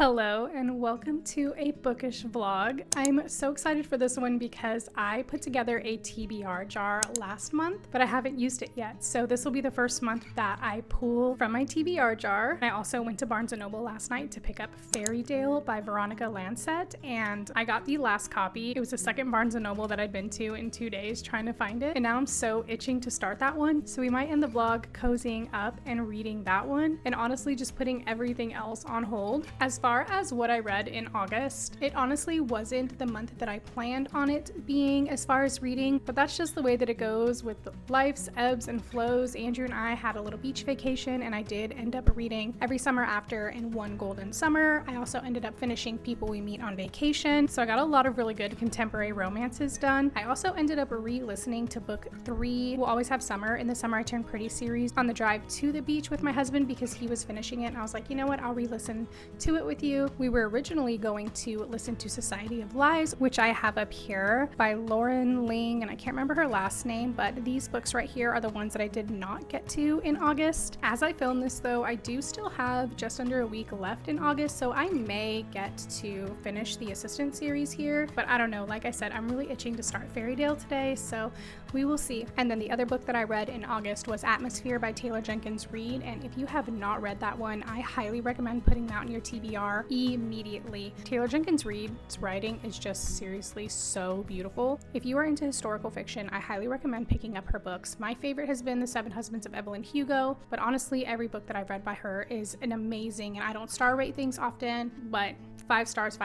Hello and welcome to a bookish vlog. I'm so excited for this one because I put together a tbrjar last month, but I haven't used it yet. So this will be the first month that I pull from my tbrjar. I also went to Barnes & Noble last night to pick up Fairytale by Veronica Lancet, and I got the last copy. It was the second Barnes & Noble that I'd been to in 2 days trying to find it, and now I'm so itching to start that one. So we might end the vlog cozying up and reading that one, and honestly just putting everything else on hold. As far as what I read in August, it honestly wasn't the month that I planned on it being as far as reading, but that's just the way that it goes with life's ebbs and flows. Andrew and I had a little beach vacation, and I did end up reading Every Summer After and One Golden Summer. I also ended up finishing People We Meet on Vacation, so I got a lot of really good contemporary romances done. I also ended up re-listening to book 3, We'll Always Have Summer, in the Summer I Turned Pretty series on the drive to the beach with my husband because he was finishing it, and I was like, you know what, I'll re-listen to it with you. We were originally going to listen to Society of Lies, which I have up here, by Lauren Ling, and I can't remember her last name, but these books right here are the ones that I did not get to in August. As I film this though, I do still have just under a week left in August, so I may get to finish the Assistant series here, but I don't know. Like I said, I'm really itching to start Fairytale today, so we will see. And then the other book that I read in August was Atmosphere by Taylor Jenkins Reid, and if you have not read that one, I highly recommend putting that on your TBR immediately. Taylor Jenkins Reid's writing is just seriously so beautiful. If you are into historical fiction, I highly recommend picking up her books. My favorite has been The Seven Husbands of Evelyn Hugo, but honestly every book that I've read by her is an amazing, and I don't star rate things often, but 5 stars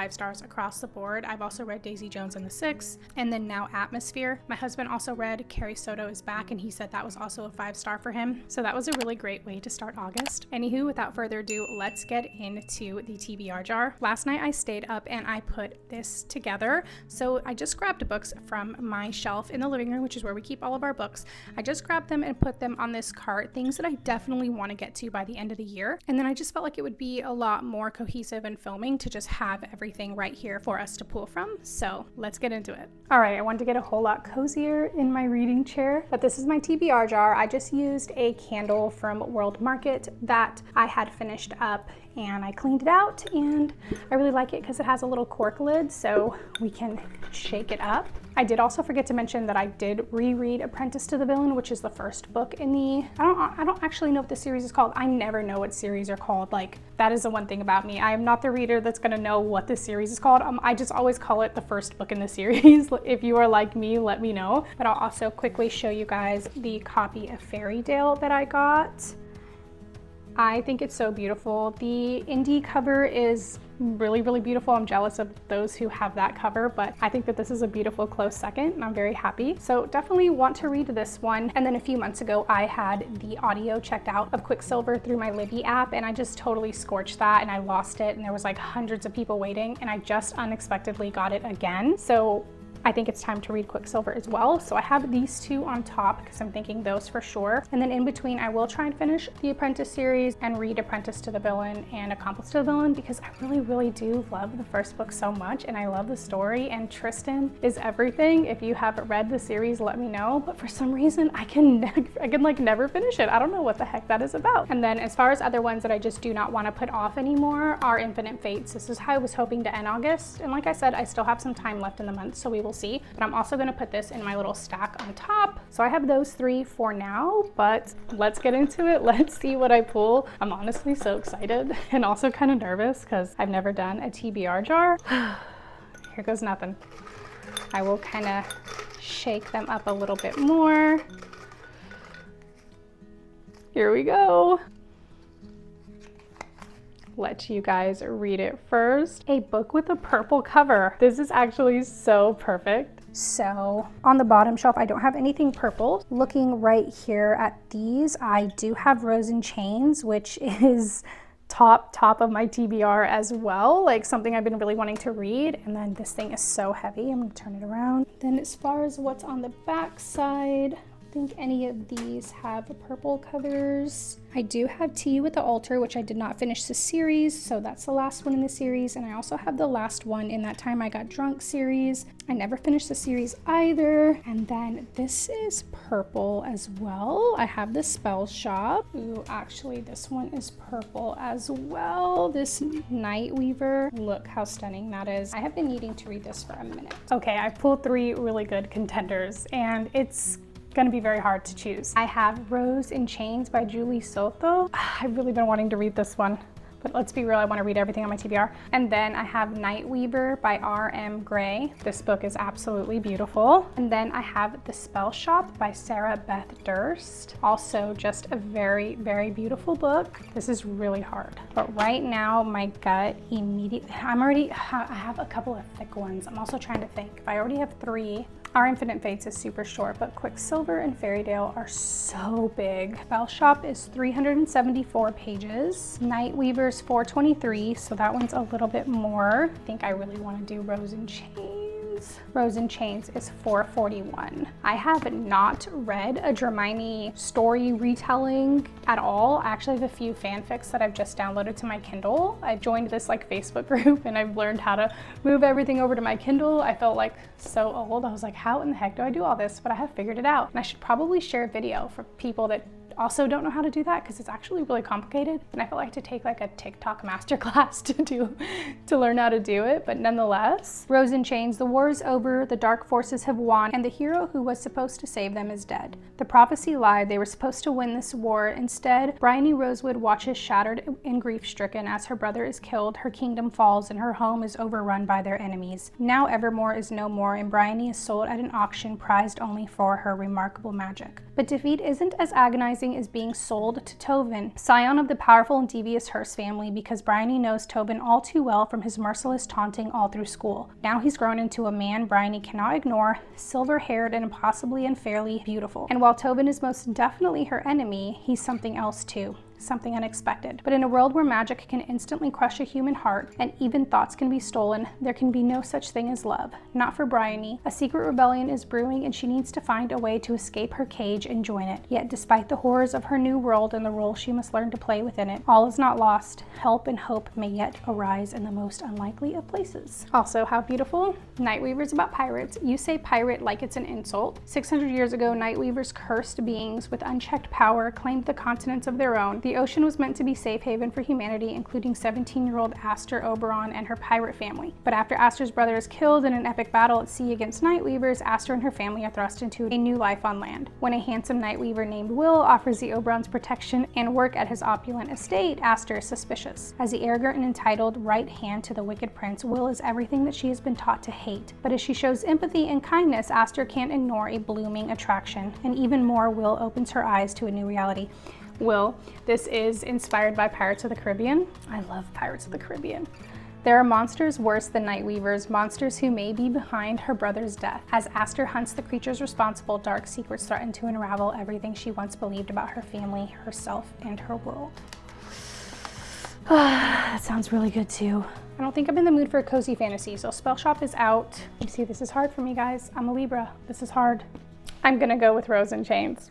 across the board. I've also read Daisy Jones and the Six, and then now Atmosphere. My husband also read Carrie Soto Is Back, and he said that was also a 5-star for him. So that was a really great way to start August. Anywho, without further ado, let's get into the TBR. Last night I stayed up and I put this together. So I just grabbed books from my shelf in the living room, which is where we keep all of our books. I just grabbed them and put them on this cart, things that I definitely want to get to by the end of the year. And then I just felt like it would be a lot more cohesive and filming to just have everything right here for us to pull from. So let's get into it. All right, I wanted to get a whole lot cozier in my reading chair, but this is my TBR. I just used a candle from World Market that I had finished up, and I cleaned it out, and I really like it because it has a little cork lid so we can shake it up. I did also forget to mention that I did reread Apprentice to the Villain, which is the first book in the, I don't actually know what the series is called. I never know what series are called. Like, that is the one thing about me. I am not the reader that's gonna know what the series is called. I just always call it the first book in the series. If you are like me, let me know. But I'll also quickly show you guys the copy of Fairytale that I got. I think it's so beautiful. The indie cover is really beautiful. I'm jealous of those who have that cover, but I think that this is a beautiful close second, and I'm very happy. So definitely want to read this one. And then a few months ago, I had the audio checked out of Quicksilver through my Libby app, and I just totally scorched that, and I lost it, and there was like hundreds of people waiting, and I just unexpectedly got it again. So I think it's time to read Quicksilver as well. So I have these two on top because I'm thinking those for sure. And then in between, I will try and finish the Apprentice series and read Apprentice to the Villain and Accomplice to the Villain because I really do love the first book so much, and I love the story, and Tristan is everything. If you haven't read the series, let me know. But for some reason, I can like never finish it. I don't know what the heck that is about. And then as far as other ones that I just do not want to put off anymore are Infinite Fates. This is how I was hoping to end August. And like I said, I still have some time left in the month, so we will see. But I'm also going to put this in my little stack on top. So I have those 3 for now, but let's get into it. Let's see what I pull. I'm honestly so excited and also kind of nervous because I've never done a TBR jar. Here goes nothing. I will kind of shake them up a little bit more. Here we go. Let you guys read it first. A book with a purple cover. This is actually so perfect. So on the bottom shelf, I don't have anything purple. Looking right here at these, I do have Rose and Chains, which is top of my TBR as well, like something I've been really wanting to read. And then this thing is so heavy. I'm gonna turn it around. Then as far as what's on the back side, think any of these have purple covers. I do have Tea with the Altar, which I did not finish the series, so that's the last one in the series. And I also have the last one in that Time I Got Drunk series. I never finished the series either. And then this is purple as well. I have the Spell Shop. Ooh, actually this one is purple as well. This Nightweaver. Look how stunning that is. I have been needing to read this for a minute. Okay, I pulled 3 really good contenders, and it's gonna be very hard to choose. I have Rose in Chains by Julie Soto. I've really been wanting to read this one, but let's be real, I want to read everything on my TBR. And then I have Nightweaver by R.M. Gray. This book is absolutely beautiful. And then I have The Spell Shop by Sarah Beth Durst. Also just a very, very beautiful book. This is really hard. But right now, my gut immediately, I have a couple of thick ones. I'm also trying to think. If I already have 3, Our Infinite Fates is super short, but Quicksilver and Fairytale are so big. Spell Shop is 374 pages. Nightweaver's 423, so that one's a little bit more. I think I really want to do Rose in Chains. Rose in Chains is 441. I have not read a Hermione story retelling at all. I actually have a few fanfics that I've just downloaded to my Kindle. I've joined this like Facebook group and I've learned how to move everything over to my Kindle. I felt like so old. I was like, how in the heck do I do all this? But I have figured it out. And I should probably share a video for people that also don't know how to do that, because it's actually really complicated, and I feel like to take like a TikTok masterclass to learn how to do it. But nonetheless, Rose in Chains, the war is over, the dark forces have won, and the hero who was supposed to save them is dead. The prophecy lied, they were supposed to win this war. Instead, Bryony Rosewood watches shattered and grief-stricken as her brother is killed, her kingdom falls, and her home is overrun by their enemies. Now Evermore is no more, and Bryony is sold at an auction prized only for her remarkable magic. But defeat isn't as agonizing as being sold to Tobin, scion of the powerful and devious Hearst family, because Bryony knows Tobin all too well from his merciless taunting all through school. Now he's grown into a man Bryony cannot ignore, silver-haired and impossibly unfairly beautiful. And while Tobin is most definitely her enemy, he's something else too. Something unexpected. But in a world where magic can instantly crush a human heart and even thoughts can be stolen, there can be no such thing as love. Not for Bryony. A secret rebellion is brewing and she needs to find a way to escape her cage and join it. Yet despite the horrors of her new world and the role she must learn to play within it, all is not lost. Help and hope may yet arise in the most unlikely of places. Also, how beautiful. Nightweaver's about pirates. You say pirate like it's an insult. 600 years ago, Nightweaver's cursed beings with unchecked power claimed the continents of their own. The ocean was meant to be safe haven for humanity, including 17-year-old Aster Oberon and her pirate family. But after Aster's brother is killed in an epic battle at sea against Nightweavers, Aster and her family are thrust into a new life on land. When a handsome Nightweaver named Will offers the Oberons protection and work at his opulent estate, Aster is suspicious. As the arrogant and entitled right hand to the wicked prince, Will is everything that she has been taught to hate. But as she shows empathy and kindness, Aster can't ignore a blooming attraction. And even more, Will opens her eyes to a new reality. Will, this is inspired by Pirates of the Caribbean. I love Pirates of the Caribbean. There are monsters worse than Nightweavers, monsters who may be behind her brother's death. As Aster hunts the creatures responsible, dark secrets threaten to unravel everything she once believed about her family, herself, and her world. That sounds really good too. I don't think I'm in the mood for a cozy fantasy, so Spell Shop is out. You see, this is hard for me, guys. I'm a Libra. This is hard. I'm gonna go with Rose in Chains.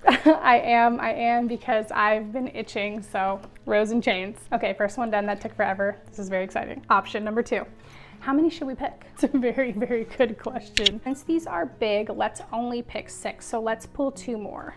I am because I've been itching, so Rose in Chains. Okay, first one done. That took forever. This is very exciting. Option number 2. How many should we pick? It's a very, very good question. Since these are big, let's only pick 6, so let's pull 2 more.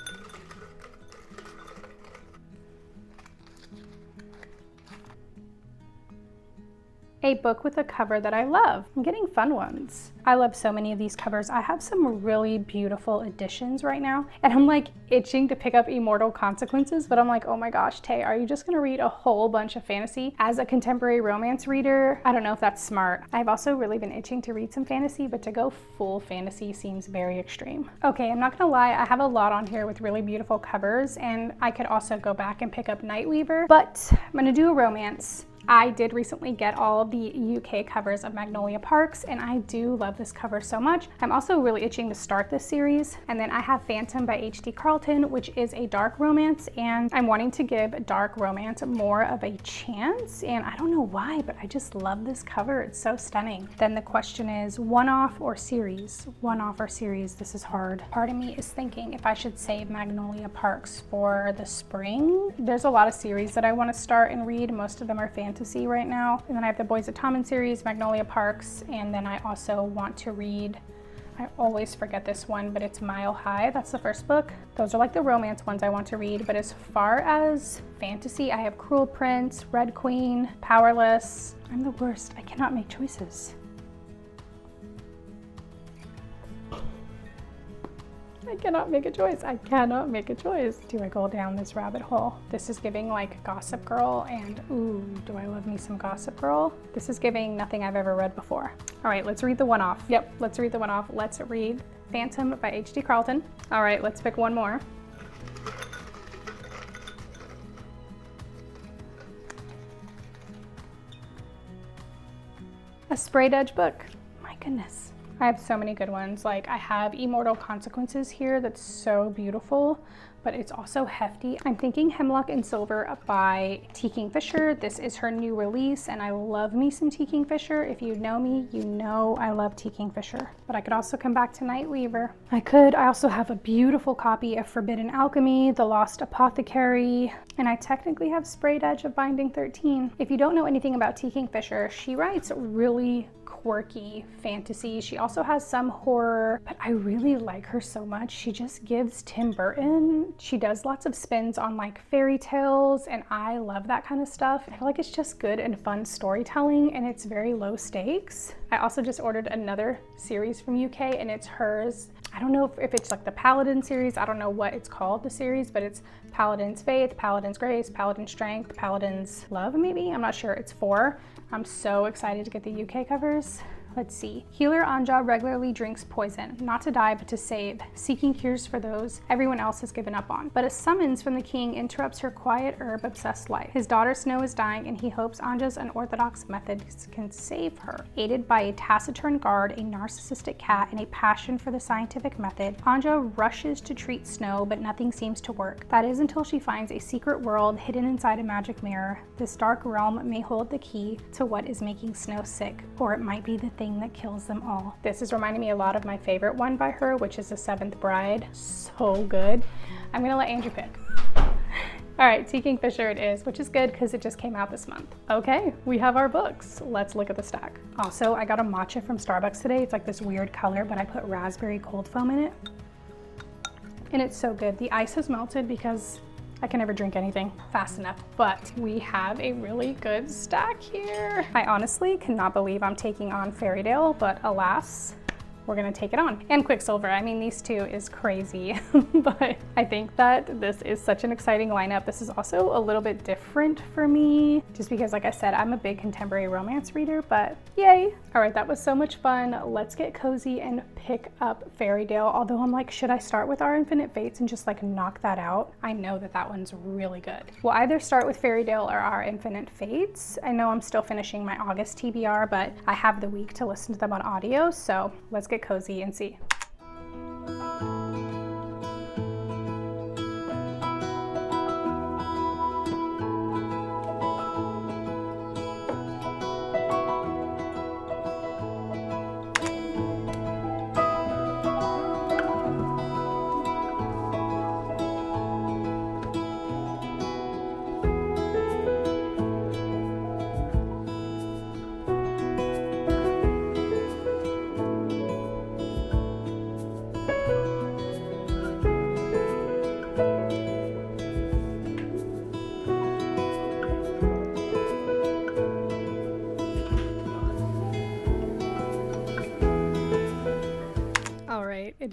A book with a cover that I love. I'm getting fun ones. I love so many of these covers. I have some really beautiful editions right now, and I'm like itching to pick up Immortal Consequences, but I'm like, oh my gosh, Tay, are you just gonna read a whole bunch of fantasy? As a contemporary romance reader, I don't know if that's smart. I've also really been itching to read some fantasy, but to go full fantasy seems very extreme. Okay, I'm not gonna lie, I have a lot on here with really beautiful covers, and I could also go back and pick up Nightweaver, but I'm gonna do a romance. I did recently get all of the UK covers of Magnolia Parks, and I do love this cover so much. I'm also really itching to start this series. And then I have Phantom by H.D. Carlton, which is a dark romance, and I'm wanting to give dark romance more of a chance, and I don't know why, but I just love this cover. It's so stunning. Then the question is one-off or series? One-off or series? This is hard. Part of me is thinking if I should save Magnolia Parks for the spring. There's a lot of series that I want to start and read. Most of them are fantasy right now. And then I have the Boys of Tommen series, Magnolia Parks, and then I also want to read, I always forget this one, but it's Mile High. That's the first book. Those are like the romance ones I want to read. But as far as fantasy, I have Cruel Prince, Red Queen, Powerless. I'm the worst. I cannot make choices. I cannot make a choice. I cannot make a choice. Do I go down this rabbit hole? This is giving like Gossip Girl, and ooh, do I love me some Gossip Girl? This is giving nothing I've ever read before. All right, let's read the one-off. Yep, let's read the one-off. Let's read Phantom by H.D. Carlton. All right, let's pick one more. A sprayed edge book. My goodness. I have so many good ones. Like I have Immortal Consequences here that's so beautiful, but it's also hefty. I'm thinking Hemlock and Silver by T. Kingfisher. This is her new release, and I love me some T. Kingfisher. If you know me, you know I love T. Kingfisher. But I could also come back to Nightweaver. I also have a beautiful copy of Forbidden Alchemy, The Lost Apothecary, and I technically have Sprayed Edge of Binding 13. If you don't know anything about T. Kingfisher, she writes really quirky fantasy. She also has some horror, but I really like her so much. She just gives Tim Burton. She does lots of spins on like fairy tales, and I love that kind of stuff. I feel like it's just good and fun storytelling, and it's very low stakes. I also just ordered another series from UK, and it's hers. I don't know if it's like the Paladin series. I don't know what it's called, the series, but it's Paladin's Faith, Paladin's Grace, Paladin's Strength, Paladin's Love, maybe? I'm not sure. It's 4. I'm so excited to get the UK covers. Let's see. Healer Anja regularly drinks poison, not to die but to save, seeking cures for those everyone else has given up on. But a summons from the king interrupts her quiet herb-obsessed life. His daughter Snow is dying, and he hopes Anja's unorthodox methods can save her. Aided by a taciturn guard, a narcissistic cat, and a passion for the scientific method, Anja rushes to treat Snow, but nothing seems to work. That is until she finds a secret world hidden inside a magic mirror. This dark realm may hold the key to what is making Snow sick, or it might be the thing that kills them all. This is reminding me a lot of my favorite one by her, which is The Seventh Bride. So good. I'm gonna let Andrew pick. All right, T. Kingfisher it is, which is good because it just came out this month. Okay, we have our books. Let's look at the stack. Also, I got a matcha from Starbucks today. It's like this weird color, but I put raspberry cold foam in it. And it's so good. The ice has melted because I can never drink anything fast enough, but we have a really good stack here. I honestly cannot believe I'm taking on Fairytale, but alas, we're gonna take it on. And Quicksilver, I mean, these two is crazy, but I think that this is such an exciting lineup. This is also a little bit different for me, just because like I said, I'm a big contemporary romance reader, but yay. All right, that was so much fun. Let's get cozy and pick up Fairytale, although I'm like, should I start with Our Infinite Fates and just like knock that out? I know that that one's really good. We'll either start with Fairytale or Our Infinite Fates. I know I'm still finishing my August TBR, but I have the week to listen to them on audio, so let's get cozy and see.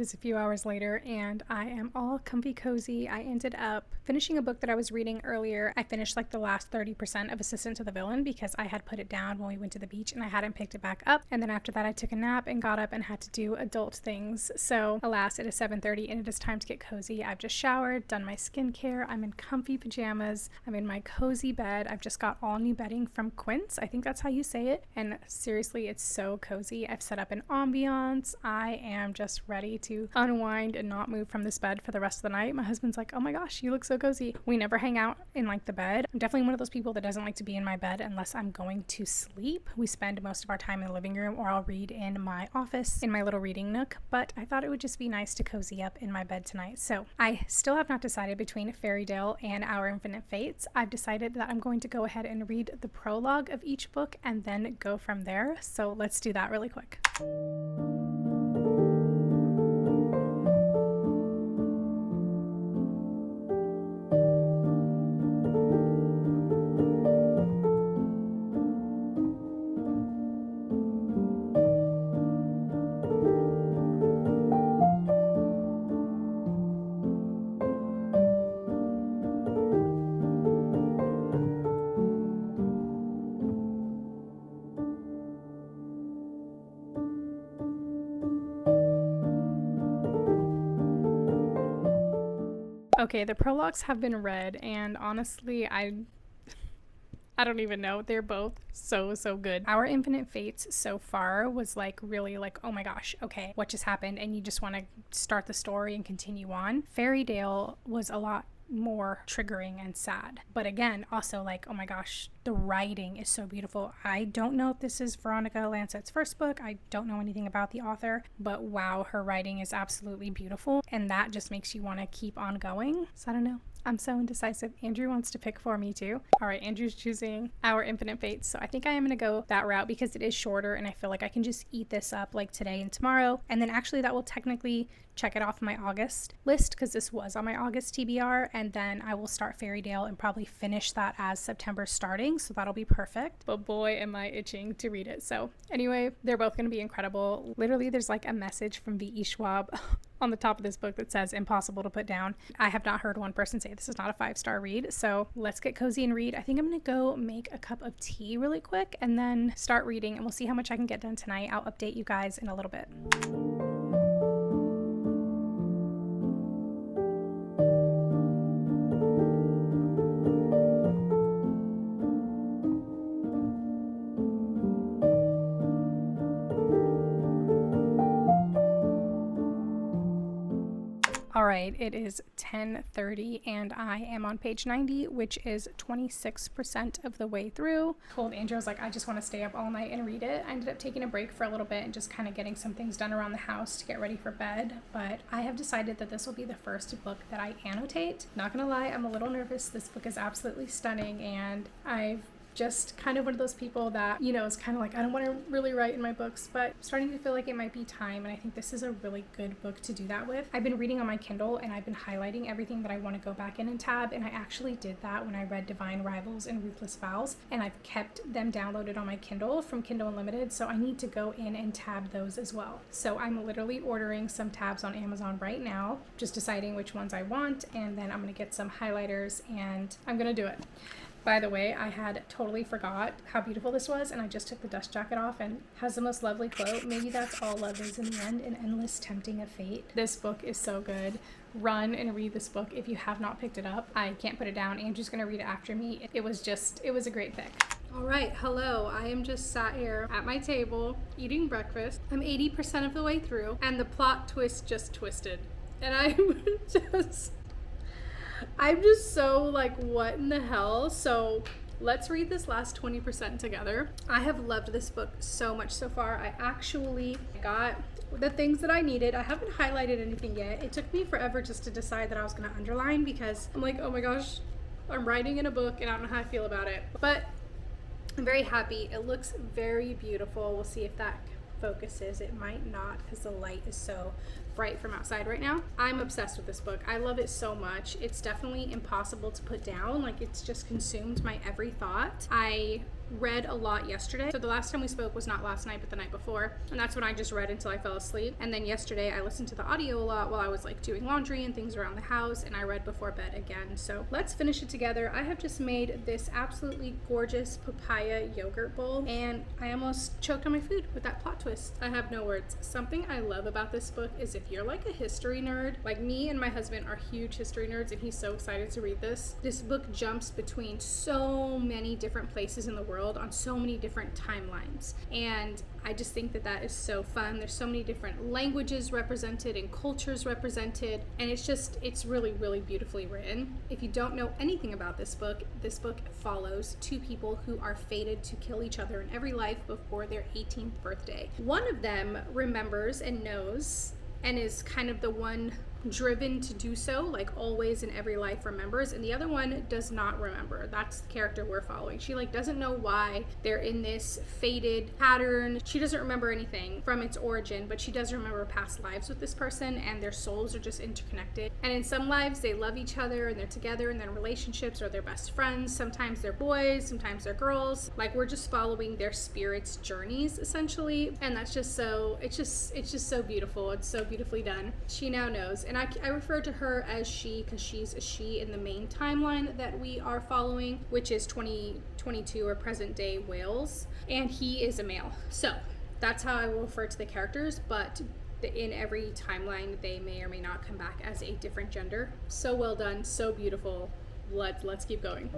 is a few hours later and I am all comfy cozy. I ended up finishing a book that I was reading earlier. I finished like the last 30% of Assistant to the Villain because I had put it down when we went to the beach and I hadn't picked it back up. And then after that I took a nap and got up and had to do adult things. So alas, it is 7:30 and it is time to get cozy. I've just showered, done my skincare. I'm in comfy pajamas. I'm in my cozy bed. I've just got all new bedding from Quince. I think that's how you say it. And seriously, it's so cozy. I've set up an ambiance. I am just ready to unwind and not move from this bed for the rest of the night. My husband's like, oh my gosh, you look so cozy. We never hang out in like the bed. I'm definitely one of those people that doesn't like to be in my bed unless I'm going to sleep. We spend most of our time in the living room, or I'll read in my office in my little reading nook, but I thought it would just be nice to cozy up in my bed tonight. So I still have not decided between Fairytale and Our Infinite Fates. I've decided that I'm going to go ahead and read the prologue of each book and then go from there. So let's do that really quick. Okay, the prologues have been read, and honestly, I don't even know. They're both so good. Our Infinite Fates so far was like really like, oh my gosh, okay, what just happened? And you just want to start the story and continue on. Fairytale was a lot more triggering and sad, but again also like, oh my gosh, the writing is so beautiful. I don't know if this is Veronica Lancett's first book. I don't know anything about the author, but wow, her writing is absolutely beautiful, and that just makes you want to keep on going. So I don't know, I'm so indecisive. Andrew wants to pick for me too. All right, Andrew's choosing Our Infinite Fates, so I think I am going to go that route because it is shorter and I feel like I can just eat this up like today and tomorrow, and then actually that will technically check it off my August list because this was on my August TBR, and then I will start Fairytale and probably finish that as September starting, so that'll be perfect. But boy, am I itching to read it. So anyway, they're both going to be incredible. Literally, there's like a message from V.E. Schwab on the top of this book that says impossible to put down. I have not heard one person say this is not a 5-star read, so let's get cozy and read. I think I'm going to go make a cup of tea really quick and then start reading, and we'll see how much I can get done tonight. I'll update you guys in a little bit. All right, it is 10:30 and I am on page 90, which is 26% of the way through. I told Andrew, I was like, I just want to stay up all night and read it. I ended up taking a break for a little bit and just kind of getting some things done around the house to get ready for bed. But I have decided that this will be the first book that I annotate. Not gonna lie, I'm a little nervous. This book is absolutely stunning, and I've just kind of one of those people that, you know, is kind of like, I don't want to really write in my books, but I'm starting to feel like it might be time, and I think this is a really good book to do that with. I've been reading on my Kindle and I've been highlighting everything that I want to go back in and tab, and I actually did that when I read Divine Rivals and Ruthless Vows, and I've kept them downloaded on my Kindle from Kindle Unlimited, so I need to go in and tab those as well. So I'm literally ordering some tabs on Amazon right now, just deciding which ones I want, and then I'm going to get some highlighters and I'm going to do it. By the way, I had totally forgot how beautiful this was, and I just took the dust jacket off, and has the most lovely quote. Maybe that's all love is in the end, an endless tempting of fate. This book is so good. Run and read this book if you have not picked it up. I can't put it down. Andrew's gonna read it after me. It was a great pick. All right, hello. I am just sat here at my table eating breakfast. I'm 80% of the way through, and the plot twist just twisted. And I'm just so like, what in the hell? So let's read this last 20% together. I have loved this book so much so far. I actually got the things that I needed. I haven't highlighted anything yet. It took me forever just to decide that I was going to underline, because I'm like, oh my gosh, I'm writing in a book and I don't know how I feel about it. But I'm very happy. It looks very beautiful. We'll see if that focuses. It might not because the light is so bright from outside right now. I'm obsessed with this book. I love it so much. It's definitely impossible to put down. Like, it's just consumed my every thought. I read a lot yesterday. So the last time we spoke was not last night, but the night before. And that's when I just read until I fell asleep. And then yesterday I listened to the audio a lot while I was like doing laundry and things around the house, and I read before bed again. So let's finish it together. I have just made this absolutely gorgeous papaya yogurt bowl, and I almost choked on my food with that plot twist. I have no words. Something I love about this book is if you're like a history nerd, like me and my husband are huge history nerds, and he's so excited to read this. This book jumps between so many different places in the world on so many different timelines, and I just think that that is so fun. There's so many different languages represented and cultures represented, and it's really, really beautifully written. If you don't know anything about this book follows two people who are fated to kill each other in every life before their 18th birthday. One of them remembers and knows and is kind of the one driven to do so, like always in every life remembers, and the other one does not remember. That's the character we're following. She like doesn't know why they're in this fated pattern. She doesn't remember anything from its origin, but she does remember past lives with this person, and their souls are just interconnected. And in some lives they love each other and they're together and they're in relationships, or they're best friends. Sometimes they're boys, sometimes they're girls. Like, we're just following their spirits' journeys essentially, and that's just so it's just so beautiful. It's so beautifully done. She now knows. And I refer to her as she because she's a she in the main timeline that we are following, which is 2022 or present day Wales, and he is a male. So that's how I will refer to the characters, but in every timeline they may or may not come back as a different gender. So well done, so beautiful. Let's keep going.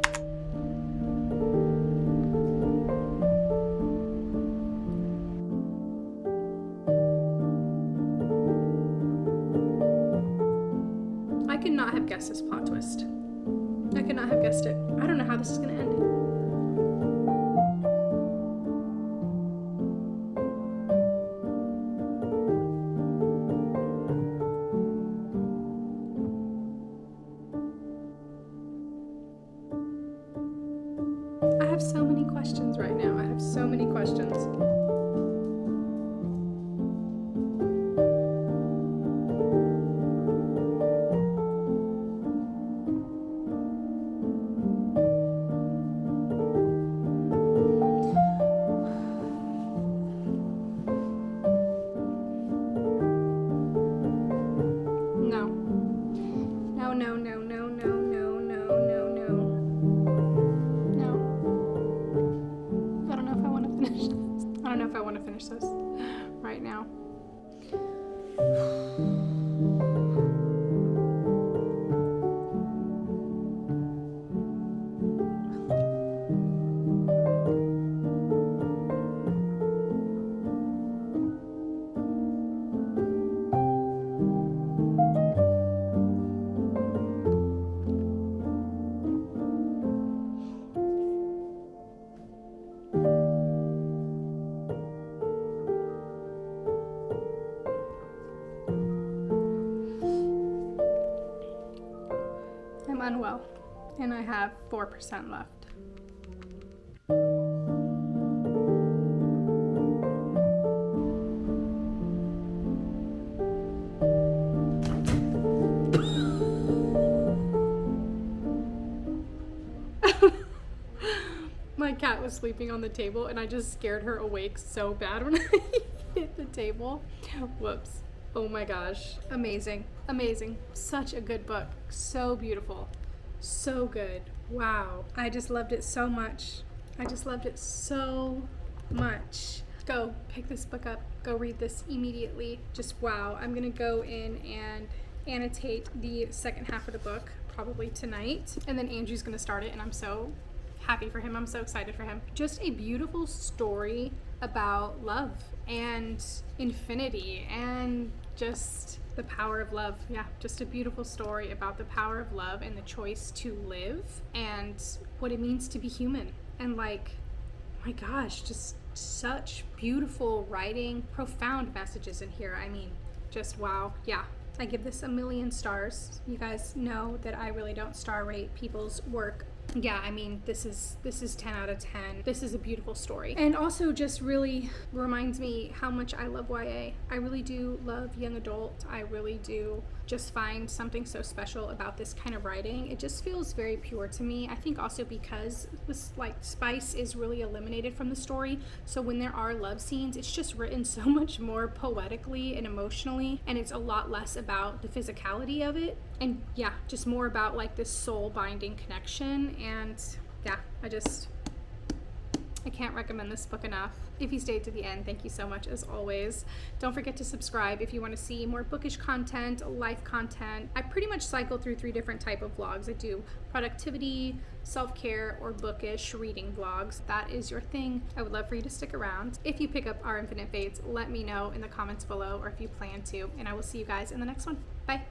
I could not have guessed this plot twist. I could not have guessed it. I don't know how this is going to end. I have so many questions right now. I have so many questions. Right now. I'm unwell, and I have 4% left. My cat was sleeping on the table, and I just scared her awake so bad when I hit the table. Whoops. Oh my gosh. Amazing. Amazing. Such a good book. So beautiful. So good. Wow. I just loved it so much. I just loved it so much. Go pick this book up. Go read this immediately. Just wow. I'm going to go in and annotate the second half of the book probably tonight. And then Andrew's going to start it, and I'm so happy for him. I'm so excited for him. Just a beautiful story about love and infinity and just the power of love. Yeah, just a beautiful story about the power of love and the choice to live and what it means to be human. And like, my gosh, just such beautiful writing, profound messages in here. I mean, just wow. Yeah, I give this 1,000,000 stars. You guys know that I really don't star rate people's work yeah, I mean, this is 10 out of 10. This is a beautiful story. And also just really reminds me how much I love YA. I really do love young adult. I really do just find something so special about this kind of writing. It just feels very pure to me. I think also because this like spice is really eliminated from the story. So when there are love scenes, it's just written so much more poetically and emotionally, and it's a lot less about the physicality of it. And yeah, just more about like this soul binding connection. And yeah, I can't recommend this book enough. If you stayed to the end, thank you so much as always. Don't forget to subscribe if you want to see more bookish content, life content. I pretty much cycle through 3 different type of vlogs. I do productivity, self-care, or bookish reading vlogs. That is your thing. I would love for you to stick around. If you pick up Our Infinite Fates, let me know in the comments below, or if you plan to, and I will see you guys in the next one. Bye.